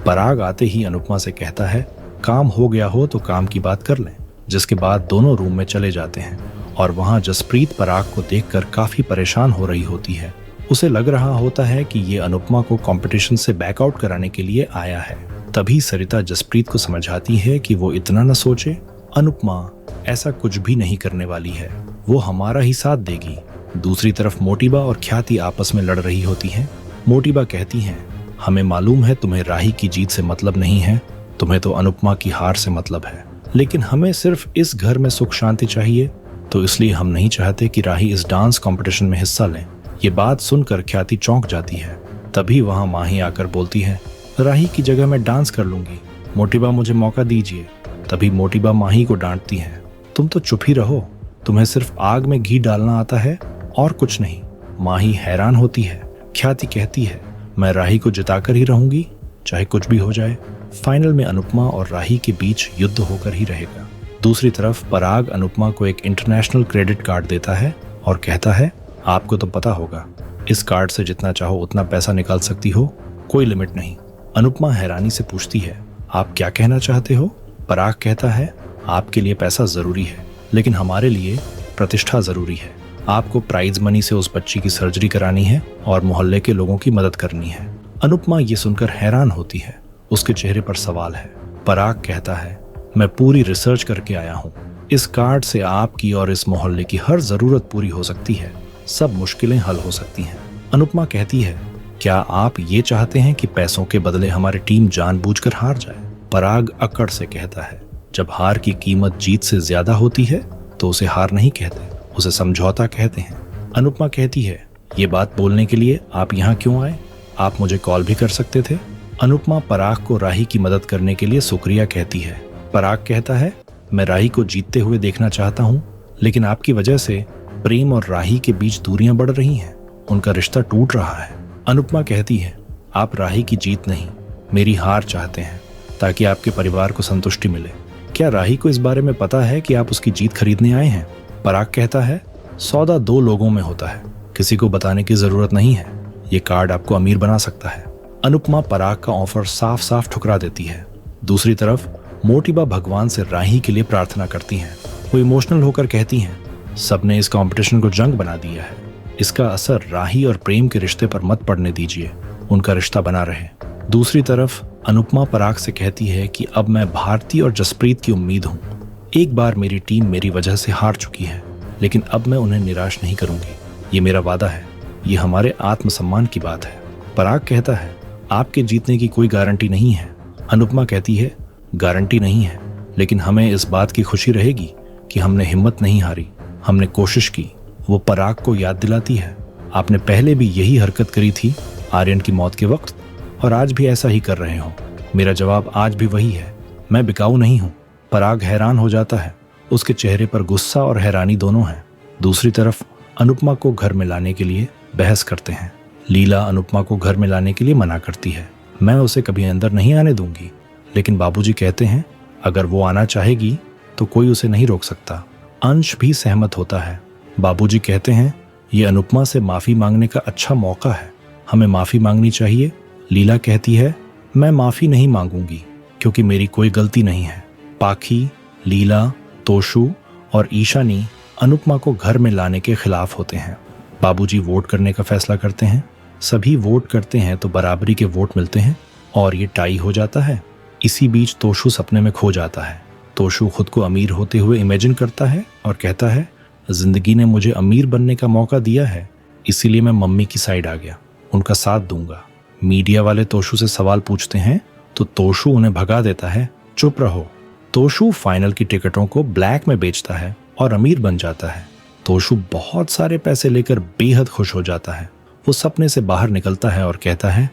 पराग आते ही अनुपमा से कहता है, काम हो गया हो तो काम की बात कर लें। जिसके बाद दोनों रूम में चले जाते हैं और वहां जसप्रीत पराग को देखकर काफी परेशान हो रही होती है। उसे लग रहा होता है कि ये अनुपमा को कंपटीशन से बैकआउट कराने के लिए आया है। तभी सरिता जसप्रीत को समझाती है कि वो इतना न सोचे, अनुपमा ऐसा कुछ भी नहीं करने वाली है, वो हमारा ही साथ देगी। दूसरी तरफ मोटिबा और ख्याति आपस में लड़ रही होती हैं। मोटिबा कहती हैं, हमें मालूम है तुम्हें राही की जीत से मतलब नहीं है, तुम्हें तो अनुपमा की हार से मतलब है, लेकिन हमें सिर्फ इस घर में सुख शांति चाहिए, तो इसलिए हम नहीं चाहते कि राही इस डांस कंपटीशन में हिस्सा लें। ये बात सुनकर ख्याति चौंक जाती है। तभी वहां माही आकर बोलती है, राही की जगह मैं डांस कर लूंगी, मोटिबा मुझे मौका दीजिए। तभी मोटिबा माही को डांटती है, तुम तो चुप ही रहो, तुम्हें सिर्फ आग में घी डालना आता है और कुछ नहीं। माही हैरान होती है। ख्याति कहती है, मैं राही को जिताकर ही रहूंगी, चाहे कुछ भी हो जाए। फाइनल में अनुपमा और राही के बीच युद्ध होकर ही रहेगा। दूसरी तरफ पराग अनुपमा को एक इंटरनेशनल क्रेडिट कार्ड देता है और कहता है, आपको तो पता होगा, इस कार्ड से जितना चाहो उतना पैसा निकाल सकती हो, कोई लिमिट नहीं। अनुपमा हैरानी से पूछती है, आप क्या कहना चाहते हो? पराग कहता है, आपके लिए पैसा जरूरी है, लेकिन हमारे लिए प्रतिष्ठा जरूरी है। आपको प्राइज मनी से उस बच्ची की सर्जरी करानी है और मोहल्ले के लोगों की मदद करनी है। अनुपमा ये सुनकर हैरान होती है। उसके चेहरे पर सवाल है। पराग कहता है, मैं पूरी रिसर्च करके आया हूँ, इस कार्ड से आपकी और इस मोहल्ले की हर जरूरत पूरी हो सकती है, सब मुश्किलें हल हो सकती हैं। अनुपमा कहती है, क्या आप ये चाहते हैं कि पैसों के बदले हमारी टीम जानबूझकर हार जाए? पराग अकड़ से कहता है, जब हार की कीमत जीत से ज्यादा होती है तो उसे हार नहीं कहते, उसे समझौता कहते हैं। अनुपमा कहती है, ये बात बोलने के लिए आप यहाँ क्यों आए? आप मुझे कॉल भी कर सकते थे। अनुपमा पराग को राही की मदद करने के लिए शुक्रिया कहती है। पराग कहता है, मैं राही को जीतते हुए देखना चाहता हूँ, लेकिन आपकी वजह से प्रेम और राही के बीच दूरियां बढ़ रही हैं, उनका रिश्ता टूट रहा है। अनुपमा कहती है, आप राही की जीत नहीं, मेरी हार चाहते हैं, ताकि आपके परिवार को संतुष्टि मिले। क्या राही को इस बारे में पता है कि आप उसकी जीत खरीदने आए हैं? पराग कहता है, सौदा दो लोगों में होता है, किसी को बताने की जरूरत नहीं है, ये कार्ड आपको अमीर बना सकता है। अनुपमा पराग का ऑफर साफ साफ ठुकरा देती है। दूसरी तरफ मोटिबा भगवान से राही के लिए प्रार्थना करती हैं। वो इमोशनल होकर कहती हैं, सबने इस कंपटीशन को जंग बना दिया है, इसका असर राही और प्रेम के रिश्ते पर मत पड़ने दीजिए, उनका रिश्ता बना रहे। दूसरी तरफ अनुपमा पराग से कहती है कि अब मैं भारती और जसप्रीत की उम्मीद हूँ। एक बार मेरी टीम मेरी वजह से हार चुकी है, लेकिन अब मैं उन्हें निराश नहीं करूंगी, ये मेरा वादा है, ये हमारे आत्मसम्मान की बात है। पराग कहता है, आपके जीतने की कोई गारंटी नहीं है। अनुपमा कहती है, गारंटी नहीं है, लेकिन हमें इस बात की खुशी रहेगी कि हमने हिम्मत नहीं हारी, हमने कोशिश की। वो पराग को याद दिलाती है, आपने पहले भी यही हरकत करी थी आर्यन की मौत के वक्त, और आज भी ऐसा ही कर रहे हो। मेरा जवाब आज भी वही है, मैं बिकाऊ नहीं हूँ। पराग हैरान हो जाता है, उसके चेहरे पर गुस्सा और हैरानी दोनों हैं। दूसरी तरफ अनुपमा को घर में लाने के लिए बहस करते हैं। लीला अनुपमा को घर में लाने के लिए मना करती है, मैं उसे कभी अंदर नहीं आने दूंगी, लेकिन बाबूजी कहते हैं अगर वो आना चाहेगी तो कोई उसे नहीं रोक सकता। अंश भी सहमत होता है। बाबूजी कहते हैं, ये अनुपमा से माफी मांगने का अच्छा मौका है, हमें माफी मांगनी चाहिए। लीला कहती है, मैं माफी नहीं मांगूंगी क्योंकि मेरी कोई गलती नहीं है। पाखी, लीला, तोशु और ईशानी अनुपमा को घर में लाने के खिलाफ होते हैं। बाबूजी वोट करने का फैसला करते हैं। सभी वोट करते हैं तो बराबरी के वोट मिलते हैं और ये टाई हो जाता है। इसी बीच तोशु सपने में खो जाता है। तोशु खुद को अमीर होते हुए इमेजिन करता है और कहता है, जिंदगी ने मुझे अमीर बनने का मौका दिया है, इसीलिए मैं मम्मी की साइड आ गया, उनका साथ दूंगा। मीडिया वाले तोशु से सवाल पूछते हैं तो तोशु उन्हें भगा देता है, चुप रहो। तोशु फाइनल की टिकटों को ब्लैक में बेचता है और अमीर बन जाता है। तोशु बहुत सारे पैसे लेकर बेहद खुश हो जाता है। वो सपने से बाहर निकलता है और कहता है,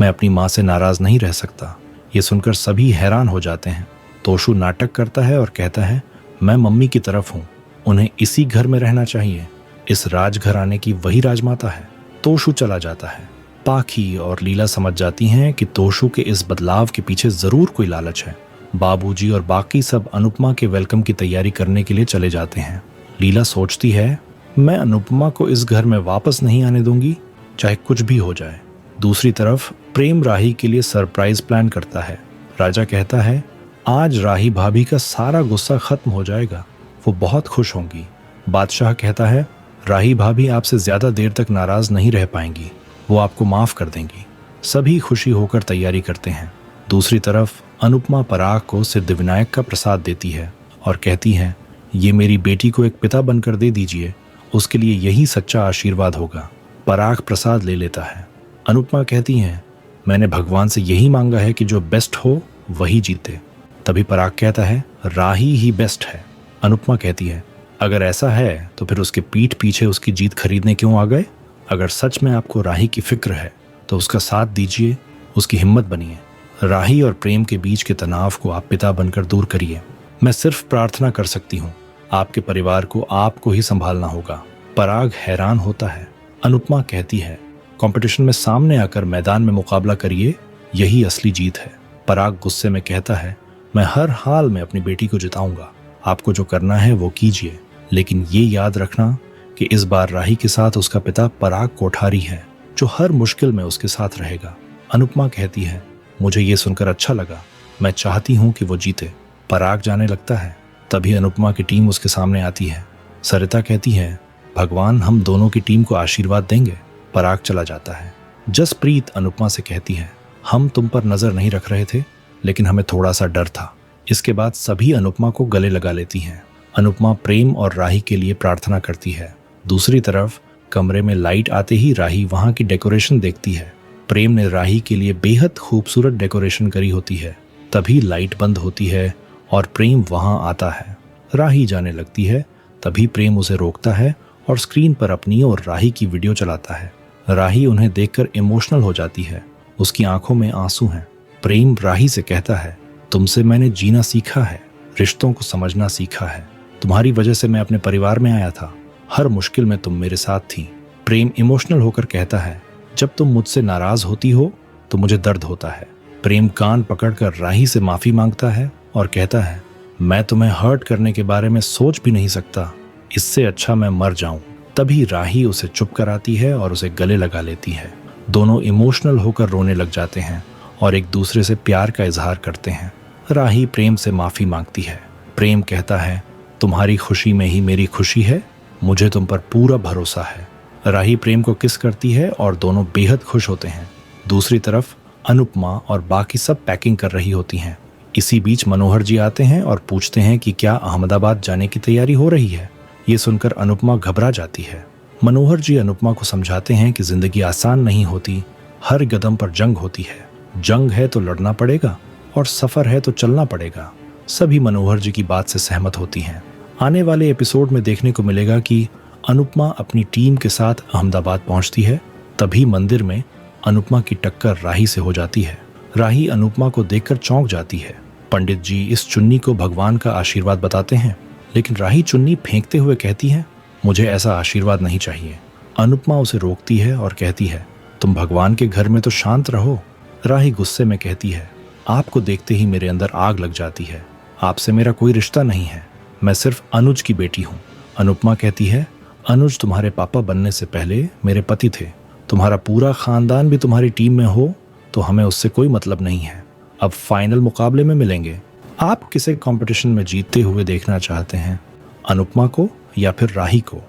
मैं अपनी माँ से नाराज नहीं रह सकता। ये सुनकर सभी हैरान हो जाते हैं। तोशु नाटक करता है और कहता है, मैं मम्मी की तरफ हूँ, उन्हें इसी घर में रहना चाहिए, इस राजघराने की वही राजमाता है। तोशु चला जाता है। पाखी और लीला समझ जाती हैं कि तोशु के इस बदलाव के पीछे जरूर कोई लालच है। बाबूजी और बाकी सब अनुपमा के वेलकम की तैयारी करने के लिए चले जाते हैं। लीला सोचती है, मैं अनुपमा को इस घर में वापस नहीं आने दूंगी, चाहे कुछ भी हो जाए। दूसरी तरफ प्रेम राही के लिए सरप्राइज प्लान करता है। राजा कहता है आज राही भाभी का सारा गुस्सा खत्म हो जाएगा, वो बहुत खुश होंगी। बादशाह कहता है राही भाभी आपसे ज्यादा देर तक नाराज नहीं रह पाएंगी, वो आपको माफ कर देंगी। सभी खुशी होकर तैयारी करते हैं। दूसरी तरफ अनुपमा पराग को सिद्धिविनायक का प्रसाद देती है और कहती है ये मेरी बेटी को एक पिता बनकर दे दीजिए, उसके लिए यही सच्चा आशीर्वाद होगा। पराग प्रसाद ले लेता है। अनुपमा कहती है मैंने भगवान से यही मांगा है कि जो बेस्ट हो वही जीते। तभी पराग कहता है राही ही बेस्ट है। अनुपमा कहती है अगर ऐसा है तो फिर उसके पीठ पीछे उसकी जीत खरीदने क्यों आ गए? अगर सच में आपको राही की फिक्र है तो उसका साथ दीजिए, उसकी हिम्मत बनिए। राही और प्रेम के बीच के तनाव को आप पिता बनकर दूर करिए। मैं सिर्फ प्रार्थना कर सकती हूँ, आपके परिवार को आपको ही संभालना होगा। पराग हैरान होता है। अनुपमा कहती है कंपटीशन में सामने आकर मैदान में मुकाबला करिए, यही असली जीत है। पराग गुस्से में कहता है मैं हर हाल में अपनी बेटी को जिताऊंगा, आपको जो करना है वो कीजिए, लेकिन ये याद रखना कि इस बार राही के साथ उसका पिता पराग कोठारी है जो हर मुश्किल में उसके साथ रहेगा। अनुपमा कहती है मुझे ये सुनकर अच्छा लगा, मैं चाहती हूँ कि वो जीते। पराग जाने लगता है। तभी अनुपमा की टीम उसके सामने आती है। सरिता कहती है भगवान हम दोनों की टीम को आशीर्वाद देंगे। पराग चला जाता है। जसप्रीत अनुपमा से कहती है हम तुम पर नजर नहीं रख रहे थे, लेकिन हमें थोड़ा सा डर था। इसके बाद सभी अनुपमा को गले लगा लेती हैं। अनुपमा प्रेम और राही के लिए प्रार्थना करती है। दूसरी तरफ कमरे में लाइट आते ही राही वहां की डेकोरेशन देखती है। प्रेम ने राही के लिए बेहद खूबसूरत डेकोरेशन करी होती है। तभी लाइट बंद होती है और प्रेम वहां आता है। राही जाने लगती है। तभी प्रेम उसे रोकता है और स्क्रीन पर अपनी और राही की वीडियो चलाता है। राही उन्हें देखकर इमोशनल हो जाती है, उसकी आंखों में आंसू हैं। प्रेम राही से कहता है तुमसे मैंने जीना सीखा है, रिश्तों को समझना सीखा है। तुम्हारी वजह से मैं अपने परिवार में आया था, हर मुश्किल में तुम मेरे साथ थी। प्रेम इमोशनल होकर कहता है जब तुम मुझसे नाराज होती हो तो मुझे दर्द होता है। प्रेम कान पकड़कर राही से माफी मांगता है और कहता है मैं तुम्हें हर्ट करने के बारे में सोच भी नहीं सकता, इससे अच्छा मैं मर जाऊं। तभी राही उसे चुप कराती है और उसे गले लगा लेती है। दोनों इमोशनल होकर रोने लग जाते हैं और एक दूसरे से प्यार का इजहार करते हैं। राही प्रेम से माफी मांगती है। प्रेम कहता है तुम्हारी खुशी में ही मेरी खुशी है, मुझे तुम पर पूरा भरोसा है। राही प्रेम को किस करती है और दोनों बेहद खुश होते हैं। दूसरी तरफ अनुपमा और बाकी सब पैकिंग कर रही होती हैं। इसी बीच मनोहर जी आते हैं और पूछते हैं कि क्या अहमदाबाद जाने की तैयारी हो रही है। ये सुनकर अनुपमा घबरा जाती है। मनोहर जी अनुपमा को समझाते हैं कि जिंदगी आसान नहीं होती, हर कदम पर जंग होती है। जंग है तो लड़ना पड़ेगा और सफर है तो चलना पड़ेगा। सभी मनोहर जी की बात से सहमत होती हैं। आने वाले एपिसोड में देखने को मिलेगा कि अनुपमा अपनी टीम के साथ अहमदाबाद पहुंचती है। तभी मंदिर में अनुपमा की टक्कर राही से हो जाती है। राही अनुपमा को देखकर चौंक जाती है। पंडित जी इस चुन्नी को भगवान का आशीर्वाद बताते हैं, लेकिन राही चुन्नी फेंकते हुए कहती है मुझे ऐसा आशीर्वाद नहीं चाहिए। अनुपमा उसे रोकती है और कहती है तुम भगवान के घर में तो शांत रहो। राही गुस्से में कहती है आपको देखते ही मेरे अंदर आग लग जाती है, आपसे मेरा कोई रिश्ता नहीं है, मैं सिर्फ अनुज की बेटी हूँ। अनुपमा कहती है अनुज तुम्हारे पापा बनने से पहले मेरे पति थे, तुम्हारा पूरा खानदान भी तुम्हारी टीम में हो तो हमें उससे कोई मतलब नहीं है। अब फाइनल मुकाबले में मिलेंगे। आप किसे कंपटीशन में जीतते हुए देखना चाहते हैं, अनुपमा को या फिर राही को?